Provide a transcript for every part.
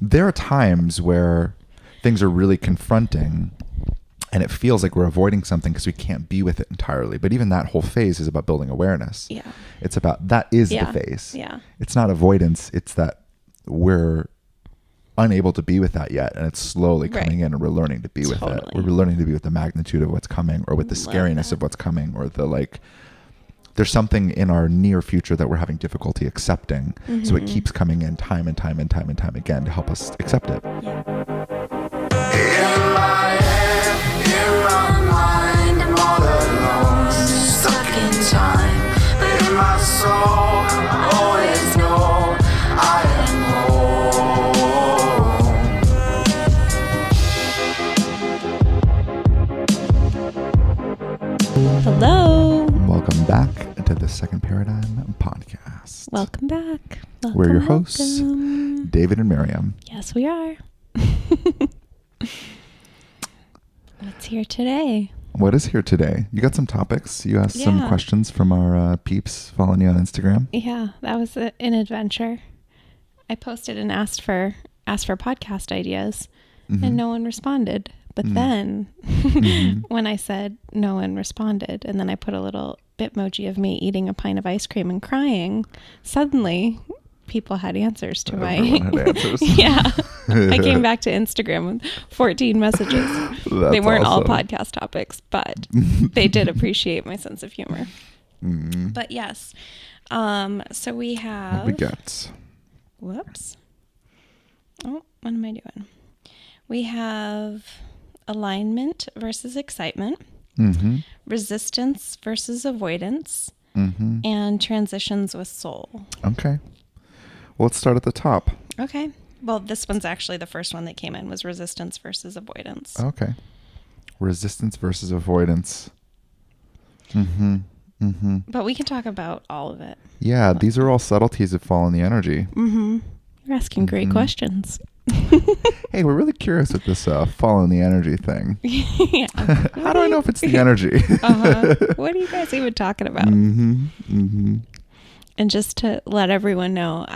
there are times where things are really confronting and it feels like we're avoiding something because we can't be with it entirely. But even that whole phase is about building awareness. Yeah. It's about, that is the phase. Yeah. It's not avoidance. It's that we're unable to be with that yet. And it's slowly coming in and we're learning to be with it. We're learning to be with the magnitude of what's coming, or with the scariness of what's coming, or the like, there's something in our near future that we're having difficulty accepting. So it keeps coming in time and time and time and time again to help us accept it. Yeah. In my head, in my mind, I'm all alone, stuck in time. But in my soul, I always know I am home. Hello. Welcome back to the Second Paradigm podcast. Welcome back. We're your hosts, David and Miriam. Yes, we are. What's here today? What is here today? You got some topics. You asked some questions from our peeps following you on Instagram. Yeah, that was an adventure. I posted and asked for podcast ideas, and no one responded. But then when I said no one responded, and then I put a little Bitmoji of me eating a pint of ice cream and crying, suddenly people had answers to my... Everyone had answers. Yeah. I came back to Instagram with 14 messages. They weren't all podcast topics, but they did appreciate my sense of humor. But yes. So we have... What we got? Whoops. Oh, what am I doing? We have alignment versus excitement, resistance versus avoidance, and transitions with soul. Okay. Well, let's start at the top. Okay. Well, this one's actually the first one that came in was resistance versus avoidance. Okay. Resistance versus avoidance. But we can talk about all of it. Yeah, these are all subtleties that fall in the energy. You're asking great questions. Hey, we're really curious with this fall in the energy thing. Yeah. How do I know if it's the energy? What are you guys even talking about? And just to let everyone know,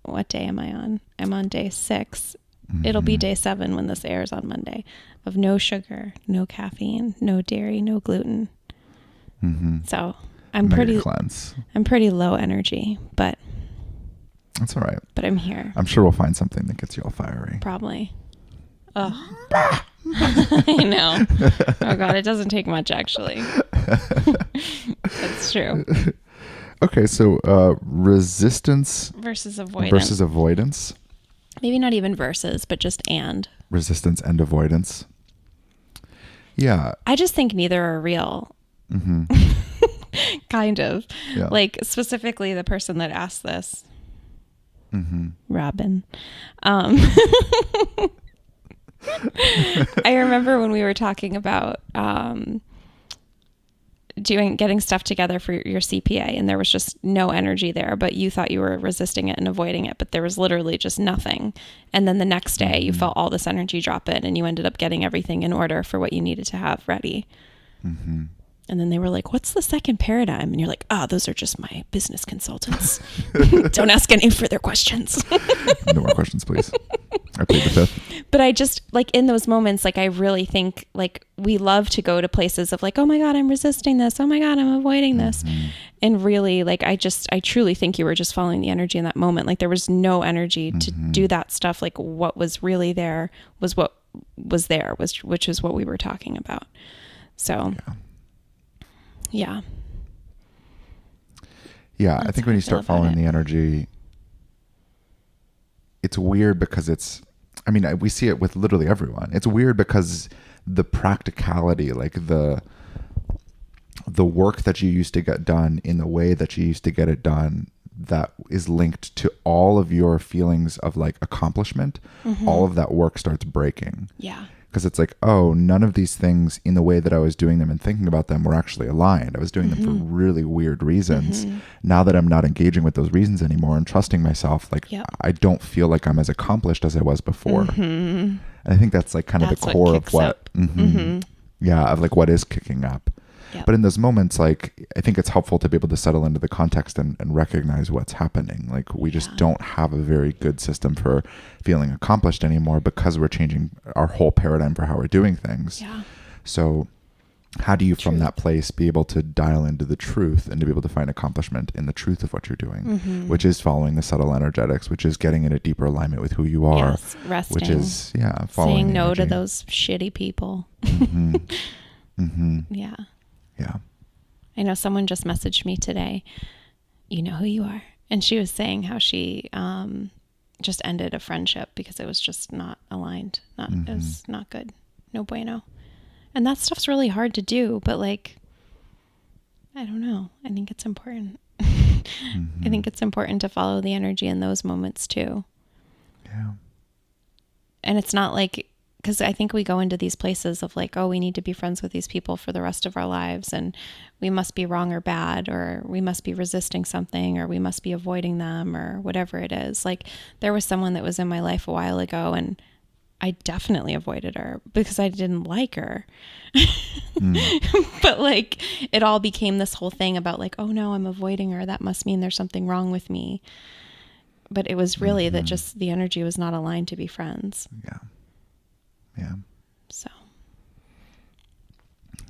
what day am I on? I'm on day 6. It'll be day 7 when this airs on Monday, of no sugar, no caffeine, no dairy, no gluten. So I'm pretty low energy, but that's all right. But I'm here. I'm sure we'll find something that gets you all fiery. Probably. Oh. I know. Oh God, it doesn't take much actually. That's true. Okay, so resistance versus avoidance. Maybe not even versus, but just and. Resistance and avoidance. Yeah. I just think neither are real. Kind of. Yeah. Like specifically the person that asked this. Robin. I remember when we were talking about getting stuff together for your CPA, and there was just no energy there, but you thought you were resisting it and avoiding it, but there was literally just nothing. And then the next day you felt all this energy drop in, and you ended up getting everything in order for what you needed to have ready. And then they were like, what's the second paradigm? And you're like, those are just my business consultants. Don't ask any further questions. No more questions, please. I plead the fifth. But I just, like, in those moments, like, I really think, like, we love to go to places of like, oh my God, I'm resisting this. Oh my God, I'm avoiding this. And really, like, I truly think you were just following the energy in that moment. Like, there was no energy to do that stuff. Like, what was really there was what was there, which is what we were talking about. So... Yeah, I think when you start following the energy, it's weird because we see it with literally everyone. It's weird because the practicality, like the work that you used to get done in the way that you used to get it done, that is linked to all of your feelings of like accomplishment, all of that work starts breaking. Yeah. Because it's like, oh, none of these things in the way that I was doing them and thinking about them were actually aligned. I was doing them for really weird reasons. Now that I'm not engaging with those reasons anymore and trusting myself, like I don't feel like I'm as accomplished as I was before. And I think that's like kind of the core of what, of like what is kicking up. Yep. But in those moments, like, I think it's helpful to be able to settle into the context and recognize what's happening. Like, we just don't have a very good system for feeling accomplished anymore because we're changing our whole paradigm for how we're doing things. Yeah. So how do you, from that place, be able to dial into the truth and to be able to find accomplishment in the truth of what you're doing, which is following the subtle energetics, which is getting in a deeper alignment with who you are, Yes, resting. which is, following saying the no to energy. those shitty people. Yeah. Yeah. I know someone just messaged me today, you know who you are. And she was saying how she just ended a friendship because it was just not aligned. It was not good. No bueno. And that stuff's really hard to do, but like, I don't know. I think it's important. I think it's important to follow the energy in those moments too. Yeah. And it's not like, because I think we go into these places of like, oh, we need to be friends with these people for the rest of our lives, and we must be wrong or bad, or we must be resisting something, or we must be avoiding them, or whatever it is. Like, there was someone that was in my life a while ago, and I definitely avoided her because I didn't like her. But like, it all became this whole thing about like, oh no, I'm avoiding her. That must mean there's something wrong with me. But it was really that just the energy was not aligned to be friends. Yeah. Yeah. So.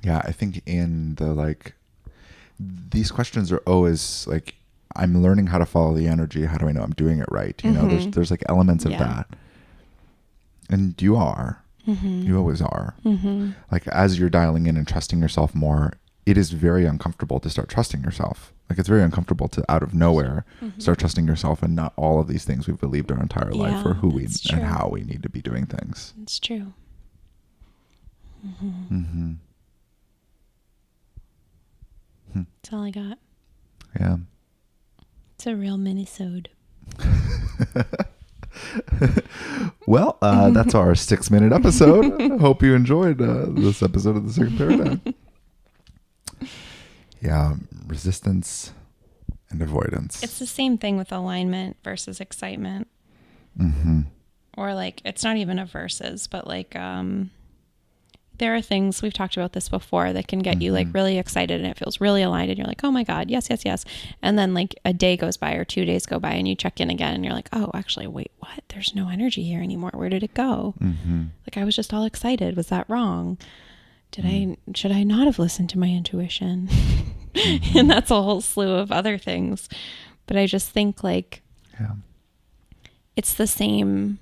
Yeah. I think in the, like, these questions are always like, I'm learning how to follow the energy. How do I know I'm doing it right? You know, there's like elements of that. And you are. You always are. Like, as you're dialing in and trusting yourself more, it is very uncomfortable to start trusting yourself. Like, it's very uncomfortable to, out of nowhere, start trusting yourself and not all of these things we've believed our entire life for who we and how we need to be doing things. It's true. That's all I got. Yeah. It's a real mini-sode. Well, that's our 6-minute episode. Hope you enjoyed this episode of The Second Paradigm. Yeah, resistance and avoidance. It's the same thing with alignment versus excitement. Or like, it's not even a versus, but like, there are things, we've talked about this before, that can get you like really excited and it feels really aligned and you're like, oh my God, yes, yes, yes. And then like a day goes by or 2 days go by and you check in again and you're like, oh, actually, wait, what? There's no energy here anymore. Where did it go? Like, I was just all excited. Was that wrong? Should I not have listened to my intuition? And that's a whole slew of other things. But I just think like, it's the same.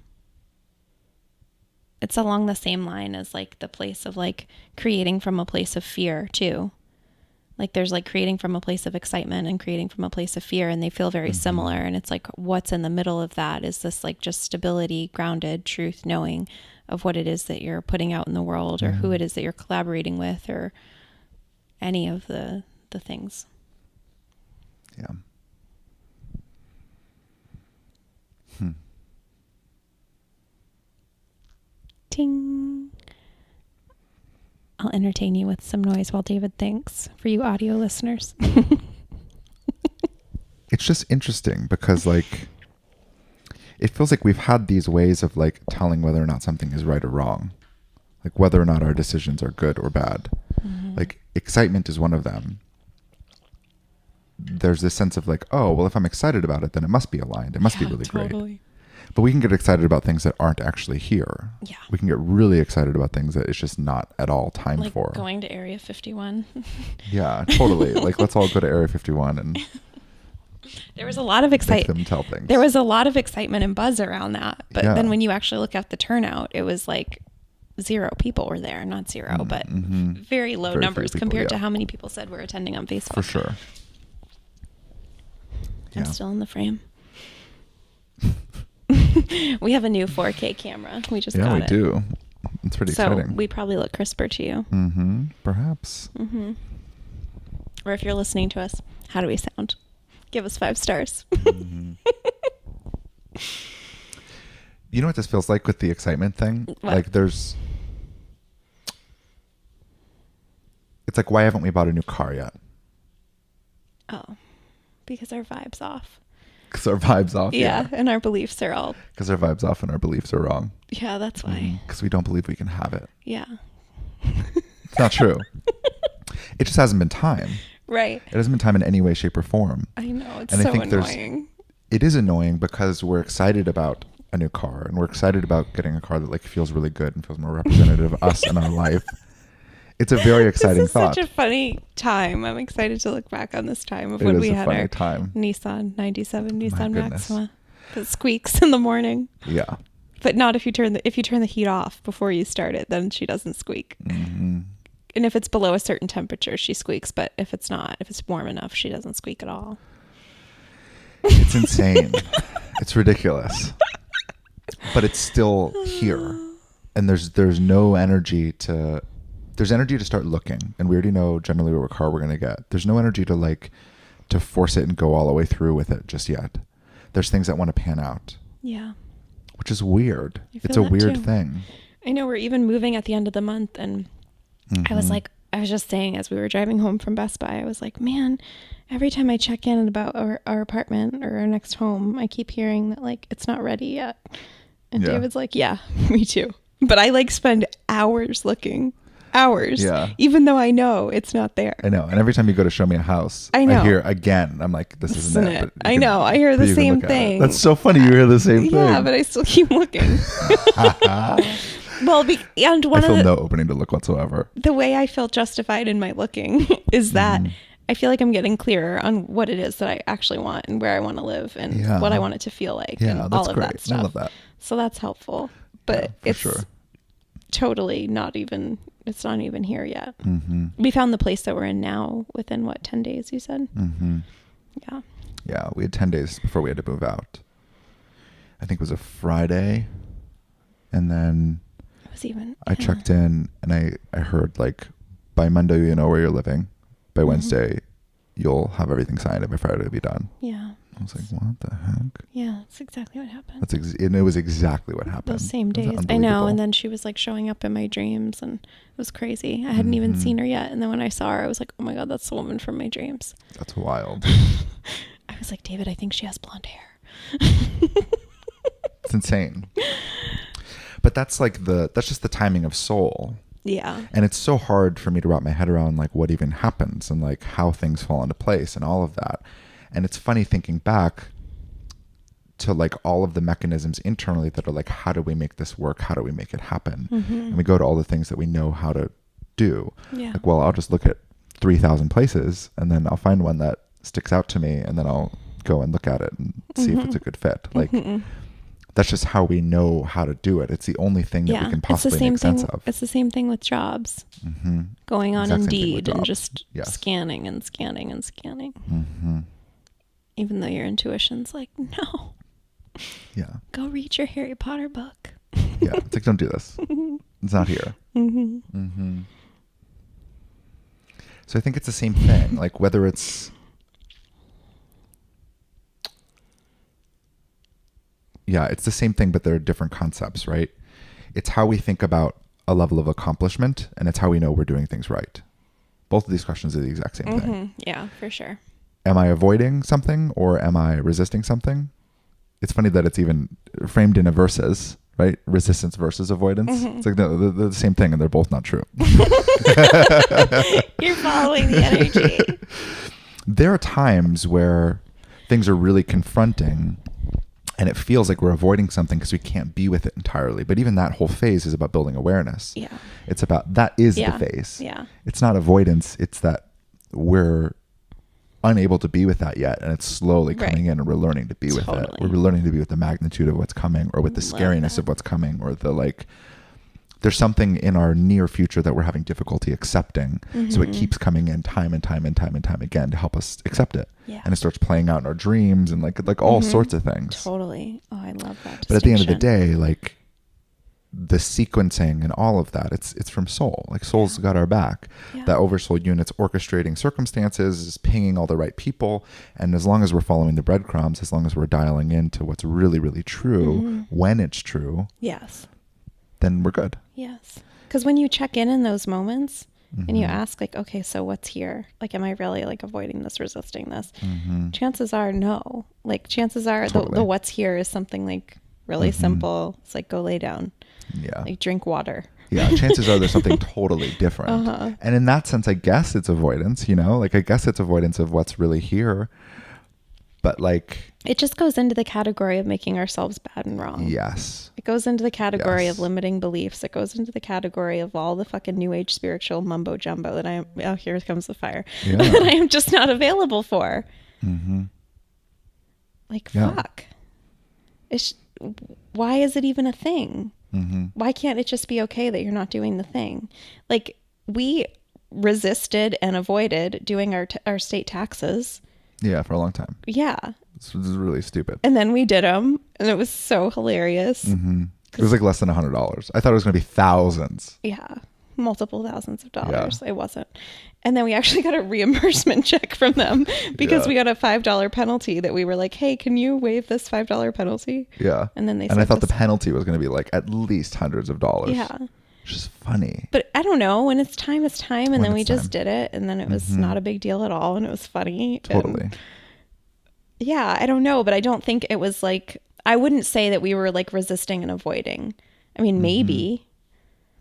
It's along the same line as like the place of like creating from a place of fear too. Like, there's like creating from a place of excitement and creating from a place of fear, and they feel very similar. And it's like, what's in the middle of that is this like just stability, grounded truth, knowing of what it is that you're putting out in the world, or who it is that you're collaborating with, or any of the things. Yeah. Ting. I'll entertain you with some noise while David thinks, for you audio listeners. It's just interesting because like, it feels like we've had these ways of like telling whether or not something is right or wrong, like whether or not our decisions are good or bad. Like, excitement is one of them. There's this sense of like, oh, well, if I'm excited about it, then it must be aligned. It must be really great. But we can get excited about things that aren't actually here. Yeah. We can get really excited about things that it's just not at all time Like for. going to Area 51. Yeah, totally. Like, let's all go to Area 51 and There was a lot of make excitement. them tell things. There was a lot of excitement and buzz around that. But Yeah. then when you actually look at the turnout, it was like 0 people were there. Not 0, but very low Very few numbers people, compared to yeah. how many people said were attending on Facebook. For sure. I'm still in the frame. We have a new 4K camera. We just got Yeah, it. we do. It's pretty So exciting. we probably look crisper to you. Perhaps. Or if you're listening to us, how do we sound? Give us 5 stars. You know what this feels like with the excitement thing? What? Like, it's like, why haven't we bought a new car yet? Oh, because our vibe's off. Because our vibe's off. Yeah, and our beliefs are all... Because our vibe's off and our beliefs are wrong. Yeah, that's why. Because we don't believe we can have it. Yeah. It's not true. It just hasn't been time. Right. It hasn't been time in any way, shape, or form. I know. It's And I so think annoying. it is annoying because we're excited about a new car, and we're excited about getting a car that like feels really good and feels more representative of us and our life. It's a very exciting This is thought. such a funny time. I'm excited to look back on this time of It when is we a had funny our time. Nissan 97 Nissan goodness. Maxima that squeaks in the morning. Yeah. But not if you turn the heat off before you start it, then she doesn't squeak. Hmm. And if it's below a certain temperature, she squeaks. But if it's not, if it's warm enough, she doesn't squeak at all. It's insane. It's ridiculous. But it's still here. And there's no energy to there's energy to start looking, and we already know generally what car we're going to get. There's no energy to force it and go all the way through with it just yet. There's things that want to pan out, Yeah. which is weird. I It's feel a that weird too. thing. I know we're even moving at the end of the month, and I was just saying as we were driving home from Best Buy, I was like, man, every time I check in about our apartment or our next home, I keep hearing that like it's not ready yet. And Yeah. David's like, yeah, me too. But I like spend hours looking. Hours. Yeah. Even though I know it's not there. I know. And every time you go to show me a house, I know. hear again, I'm like, this isn't it. But I you know. I hear but the you can same look at it. thing. That's so funny. You hear the same thing. Yeah, but I still keep looking. Well, and I one feel of no opening to look whatsoever. the way I feel justified in my looking is that Mm-hmm. I feel like I'm getting clearer on what it is that I actually want and where I want to live and Yeah. what I want it to feel like Yeah, and that's all of great. that stuff. I love that. So that's helpful. But Yeah, for it's sure. totally not even here yet. Mm-hmm. We found the place that we're in now within 10 days, you said? Mm-hmm. Yeah. Yeah, we had 10 days before we had to move out. I think it was a Friday. And then It was even I checked in and I heard like by Monday you know where you're living. By Mm-hmm. Wednesday you'll have everything signed and by Friday it'll be done. Yeah. I was like, what the heck? Yeah, that's exactly what happened. And it was exactly what happened. Those same It was days. I know. unbelievable. And then she was like showing up in my dreams and it was crazy. I hadn't even Mhm. seen her yet. And then when I saw her, I was like, oh my God, that's the woman from my dreams. That's wild. I was like, David, I think she has blonde hair. It's insane. But that's just the timing of soul. Yeah. And it's so hard for me to wrap my head around like what even happens and like how things fall into place and all of that. And it's funny thinking back to like all of the mechanisms internally that are like, how do we make this work? How do we make it happen? And we go to all the things that we know how to do. Yeah. Like, well, I'll just look at 3,000 places and then I'll find one that sticks out to me and then I'll go and look at it and see if it's a good fit. Like that's just how we know how to do it. It's the only thing that we can possibly make sense of. It's the same thing with jobs. Mm-hmm. Going on Exact same thing with Indeed and jobs. just Yes. scanning and scanning and scanning. Mm-hmm. Even though your intuition's like, no, Yeah. go read your Harry Potter book. Yeah. It's like, don't do this. It's not here. Mm-hmm. So I think it's the same thing. Like whether it's, it's the same thing, but they're different concepts, right? It's how we think about a level of accomplishment and it's how we know we're doing things right. Both of these questions are the exact same thing. Yeah, for sure. Am I avoiding something or am I resisting something? It's funny that it's even framed in a versus, right? Resistance versus avoidance. It's like they're the same thing and they're both not true. You're following the energy. There are times where things are really confronting and it feels like we're avoiding something because we can't be with it entirely. But even that whole phase is about building awareness. Yeah. It's about, that is Yeah. the phase. Yeah. It's not avoidance. It's that we're unable to be with that yet. And it's slowly coming in and we're learning to be with it. Totally. We're learning to be with the magnitude of what's coming or with the Love scariness that. of what's coming or the like, there's something in our near future that we're having difficulty accepting. So it keeps coming in time and time and time and time again to help us accept it. Yeah. And it starts playing out in our dreams and like all sorts of things. Totally. Oh, I love that. But at the end of the distinction. day, like the sequencing and all of that, it's from soul. Like soul's got our back. Yeah. That oversoul unit's orchestrating circumstances, is pinging all the right people. And as long as we're following the breadcrumbs, as long as we're dialing into what's really, really true, when it's true, Yes. then we're good. Yes. Because when you check in those moments and you ask like, okay, so what's here? Like, am I really like avoiding this, resisting this? Chances are no. Like chances are Totally. the what's here is something like really simple. It's like, go lay down, Yeah. like drink water. Yeah, chances are there's something totally different. Uh-huh. And in that sense, I guess it's avoidance, you know? Like, I guess it's avoidance of what's really here. But, like... It just goes into the category of making ourselves bad and wrong. Yes. It goes into the category Yes. of limiting beliefs. It goes into the category of all the fucking new age spiritual mumbo jumbo that oh, here comes the fire. Yeah. That I am just not available for. Mm-hmm. Like, Yeah. fuck. Why is it even a thing? Mm-hmm. Why can't it just be okay that you're not doing the thing? Like, we resisted and avoided doing our state taxes. Yeah, for a long time. Yeah. This was really stupid. And then we did them, and it was so hilarious. Mm-hmm. It was like less than $100. I thought it was going to be thousands. Yeah. Multiple thousands of dollars. Yeah. It wasn't. And then we actually got a reimbursement check from them because we got a $5 penalty that we were like, hey, can you waive this $5 penalty? Yeah. And then they and I thought the penalty was going to be like at least hundreds of dollars. Yeah. Which is funny. But I don't know. When it's time, it's time. And When then we it's just time. did it. And then it was not a big deal at all. And it was funny. Totally. And yeah, I don't know. But I don't think it was like, I wouldn't say that we were like resisting and avoiding. I mean, maybe.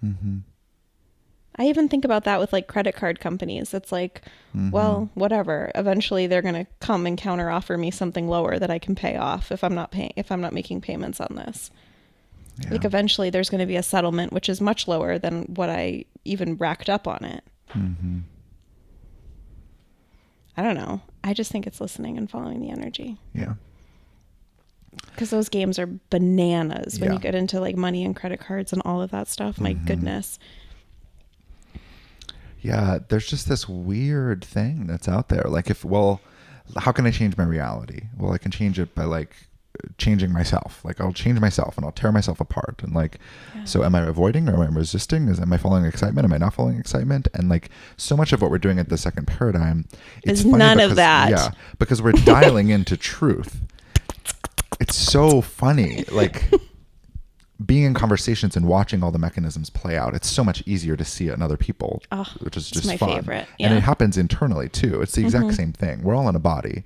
Mm-hmm. I even think about that with like credit card companies. It's like, well, whatever. Eventually they're going to come and counter offer me something lower that I can pay off if I'm not making payments on this. Yeah. Like eventually there's going to be a settlement which is much lower than what I even racked up on it. Mm-hmm. I don't know. I just think it's listening and following the energy. Yeah. Because those games are bananas when Yeah. you get into like money and credit cards and all of that stuff. My goodness. Yeah, there's just this weird thing that's out there. Like how can I change my reality? Well, I can change it by like changing myself. Like I'll change myself and I'll tear myself apart. And like, so am I avoiding or am I resisting? Am I following excitement? Am I not following excitement? And like so much of what we're doing at the second paradigm Is funny none of that. Yeah, because we're dialing into truth. It's so funny. Like being in conversations and watching all the mechanisms play out, it's so much easier to see it in other people, which is just my fun. favorite. And Yeah. it happens internally too. It's the exact same thing. We're all in a body.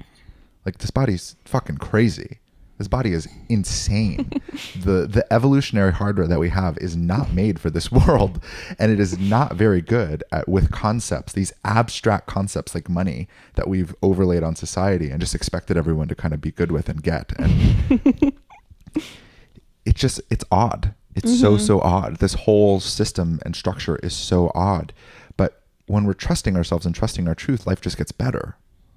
Like this body's fucking crazy. This body is insane. The evolutionary hardware that we have is not made for this world, and it is not very good with concepts, these abstract concepts like money that we've overlaid on society and just expected everyone to kind of be good with and get. And it's odd. It's so odd. This whole system and structure is so odd. But when we're trusting ourselves and trusting our truth, life just gets better.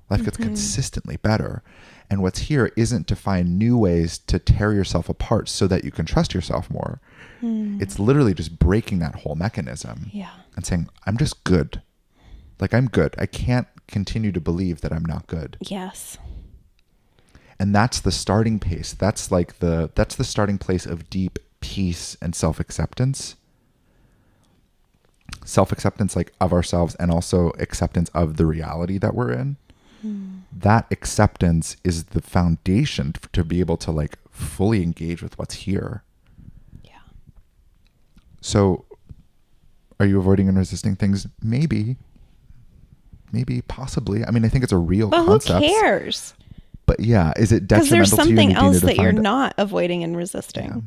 Life gets consistently better. And what's here isn't to find new ways to tear yourself apart so that you can trust yourself more. It's literally just breaking that whole mechanism and saying, I'm just good. Like I'm good. I can't continue to believe that I'm not good. Yes. And that's the starting pace. That's the starting place of deep peace and self-acceptance. Self-acceptance like of ourselves and also acceptance of the reality that we're in. That acceptance is the foundation to be able to like fully engage with what's here. Yeah. So are you avoiding and resisting things? Maybe, possibly. I mean, I think it's a real concept. But who cares? But yeah, is it Because detrimental there's to you? something and you else need to that you're find it? not avoiding and resisting. Yeah.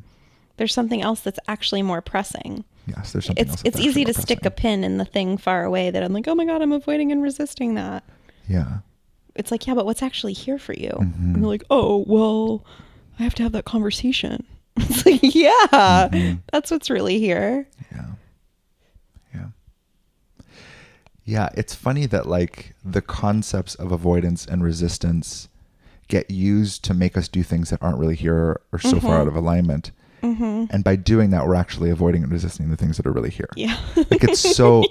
There's something else that's actually more pressing. Yes, there's something else. It's easy to stick a pin in the thing far away that I'm like, oh my God, I'm avoiding and resisting that. Yeah. It's like, yeah, but what's actually here for you? And you're like, oh, well, I have to have that conversation. It's like, yeah, that's what's really here. Yeah, it's funny that like the concepts of avoidance and resistance get used to make us do things that aren't really here or so far out of alignment. And by doing that, we're actually avoiding and resisting the things that are really here. Yeah. Like it's so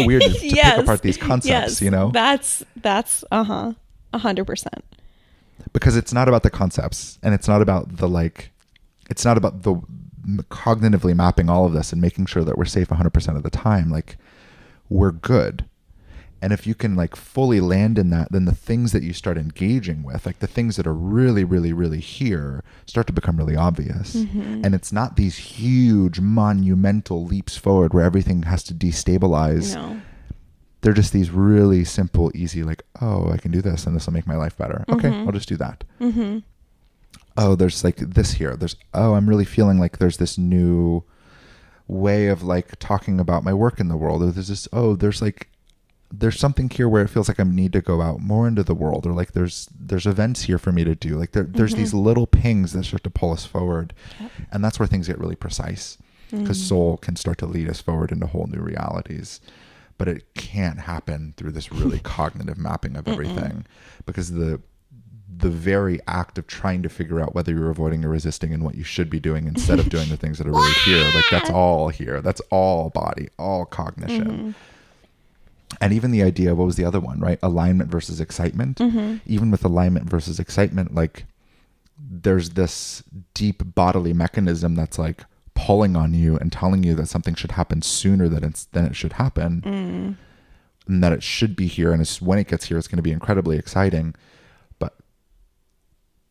weird to pick apart these concepts, you know? That's 100%. Because it's not about the concepts and it's not about it's not about the cognitively mapping all of this and making sure that we're safe 100% of the time. Like we're good. And if you can like fully land in that, then the things that you start engaging with, like the things that are really, really, really here start to become really obvious. And it's not these huge monumental leaps forward where everything has to destabilize. No. They're just these really simple, easy, like, oh, I can do this and this will make my life better. Okay, I'll just do that. Oh, there's like this here. I'm really feeling like there's this new way of like talking about my work in the world, or there's this, oh, there's something here where it feels like I need to go out more into the world, or like there's events here for me to do. Like there's these little pings that start to pull us forward. Yep. And that's where things get really precise, because soul can start to lead us forward into whole new realities. But it can't happen through this really cognitive mapping of everything, because the very act of trying to figure out whether you're avoiding or resisting and what you should be doing instead of doing the things that are really here, like that's all here. That's all body, all cognition. And even the idea, what was the other one, right? Alignment versus excitement. Even with alignment versus excitement, like there's this deep bodily mechanism that's like pulling on you and telling you that something should happen sooner than it should happen, and that it should be here. And when it gets here, it's going to be incredibly exciting. But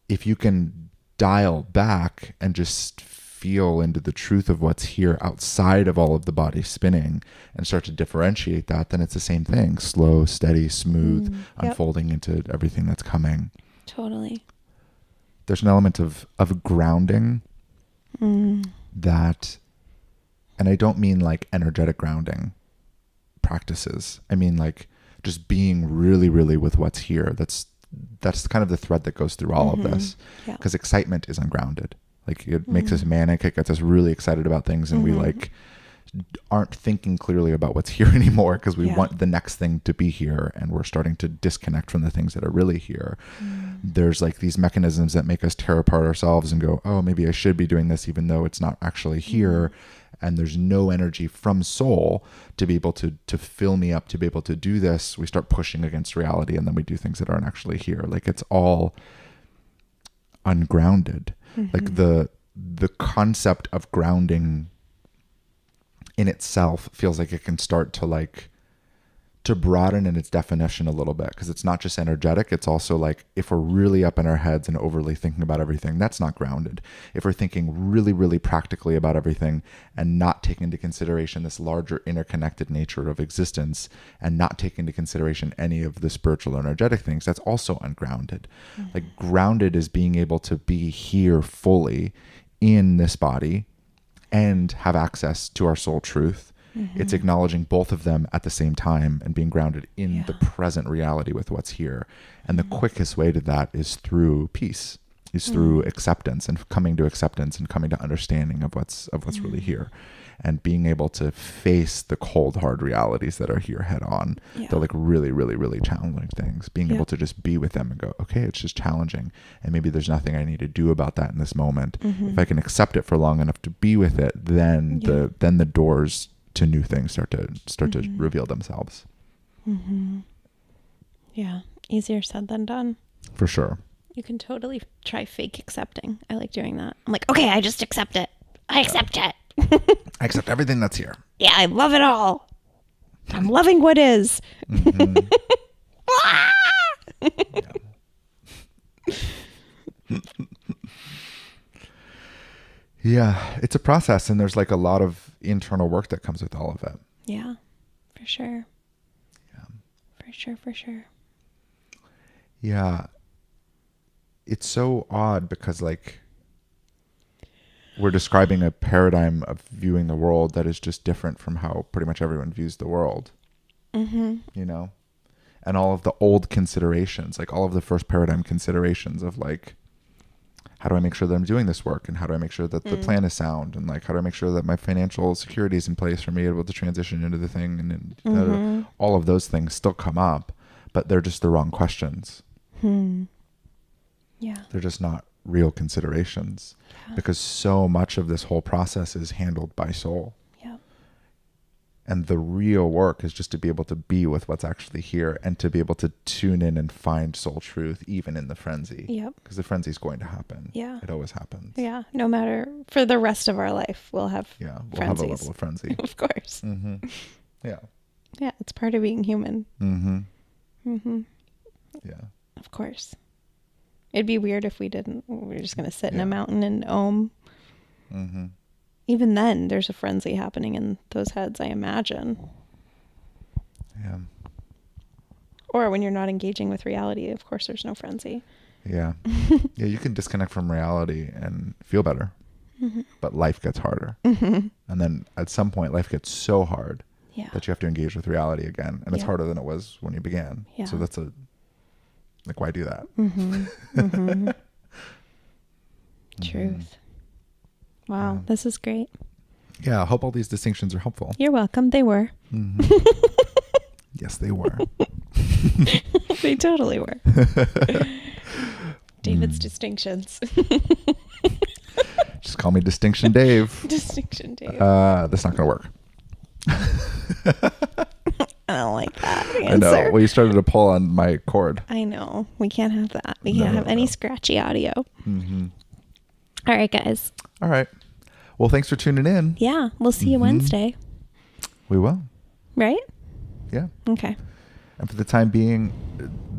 if you can dial back and just feel into the truth of what's here outside of all of the body spinning and start to differentiate that, then it's the same thing. Slow, steady, smooth, unfolding into everything that's coming. Totally. There's an element of grounding that, and I don't mean like energetic grounding practices. I mean like just being really, really with what's here. That's kind of the thread that goes through all of this, because excitement is ungrounded. Like it makes us manic. It gets us really excited about things, and we like aren't thinking clearly about what's here anymore, because we want the next thing to be here, and we're starting to disconnect from the things that are really here. There's like these mechanisms that make us tear apart ourselves and go, oh, maybe I should be doing this even though it's not actually here. And there's no energy from soul to be able to fill me up to be able to do this. We start pushing against reality, and then we do things that aren't actually here. Like it's all ungrounded. Like the concept of grounding in itself feels like it can start to like to broaden in its definition a little bit, because it's not just energetic. It's also like if we're really up in our heads and overly thinking about everything, that's not grounded. If we're thinking really, really practically about everything and not taking into consideration this larger interconnected nature of existence, and not taking into consideration any of the spiritual or energetic things, that's also ungrounded. Like grounded is being able to be here fully in this body and have access to our soul truth. It's acknowledging both of them at the same time and being grounded in the present reality with what's here. And the quickest way to that is through peace, is through acceptance, and coming to acceptance and coming to understanding of what's really here, and being able to face the cold, hard realities that are here head on. They're like really, really, really challenging things. Being able to just be with them and go, okay, it's just challenging, and maybe there's nothing I need to do about that in this moment. If I can accept it for long enough to be with it, then the doors to new things start to reveal themselves. Yeah, easier said than done. For sure. You can totally try fake accepting. I like doing that. I'm like, okay, I just accept it. I accept it. I accept everything that's here. Yeah, I love it all. I'm loving what is. Yeah, it's a process, and there's like a lot of internal work that comes with all of it. Yeah, for sure. Yeah. For sure. Yeah. It's so odd because like we're describing a paradigm of viewing the world that is just different from how pretty much everyone views the world. You know? And all of the old considerations, like all of the first paradigm considerations of like, how do I make sure that I'm doing this work? And how do I make sure that the plan is sound? And like, how do I make sure that my financial security is in place for me able to transition into the thing? And all of those things still come up, but they're just the wrong questions. Yeah. They're just not real considerations, because so much of this whole process is handled by soul. Yeah. And the real work is just to be able to be with what's actually here, and to be able to tune in and find soul truth, even in the frenzy. Yep. Because the frenzy is going to happen. Yeah. It always happens. Yeah. No matter, for the rest of our life, we'll have We'll frenzies. have a level of frenzy. Of course. Yeah. Yeah. It's part of being human. Yeah. Of course. It'd be weird if we didn't. We're just going to sit in a mountain and ohm. Even then, there's a frenzy happening in those heads, I imagine. Yeah. Or when you're not engaging with reality, of course, there's no frenzy. Yeah. Yeah, you can disconnect from reality and feel better. but life gets harder. And then at some point, life gets so hard Yeah. that you have to engage with reality again. And it's Yeah. harder than it was when you began. Yeah. So that's like, why do that? Truth. Wow. This is great. Yeah, I hope all these distinctions are helpful. You're welcome. They were. Yes, they were. They totally were. David's distinctions. Just call me Distinction Dave. Distinction Dave. That's not going to work. I don't like that I answer. know. Well, you started to pull on my cord. I know. We can't have that. We can't have any scratchy audio. All right, guys. All right. Well, thanks for tuning in. Yeah. We'll see you Wednesday. We will. Right? Yeah. Okay. And for the time being,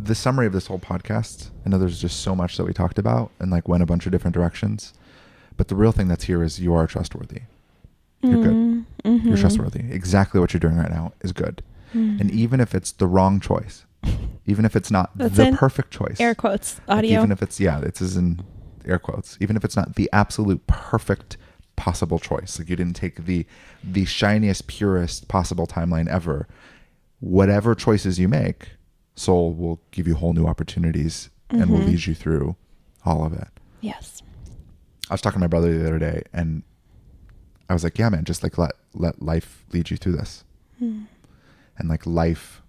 the summary of this whole podcast, I know there's just so much that we talked about and like went a bunch of different directions. But the real thing that's here is you are trustworthy. You're good. You're trustworthy. Exactly what you're doing right now is good. And even if it's the wrong choice, even if it's not That's the in perfect choice, air quotes like audio. even if it's, it's as in air quotes, even if it's not the absolute perfect possible choice, like you didn't take the shiniest, purest possible timeline ever, whatever choices you make, soul will give you whole new opportunities and will lead you through all of it. Yes. I was talking to my brother the other day and I was like, yeah, man, just like let life lead you through this. And like life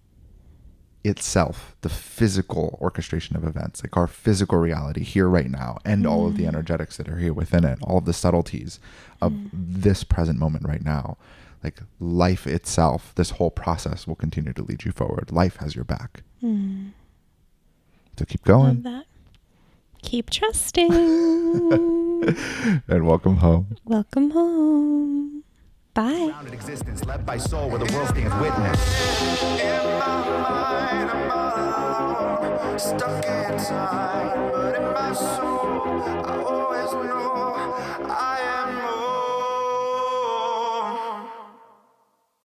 itself, the physical orchestration of events, like our physical reality here right now, and all of the energetics that are here within it, all of the subtleties of this present moment right now, like life itself, this whole process will continue to lead you forward. Life has your back. So keep Love going. that. Keep trusting. And welcome home. Welcome home. Bye. Grounded existence led by soul where the world stands witness. In my mind, I'm all alone, stuck in time, but in my soul, I always know I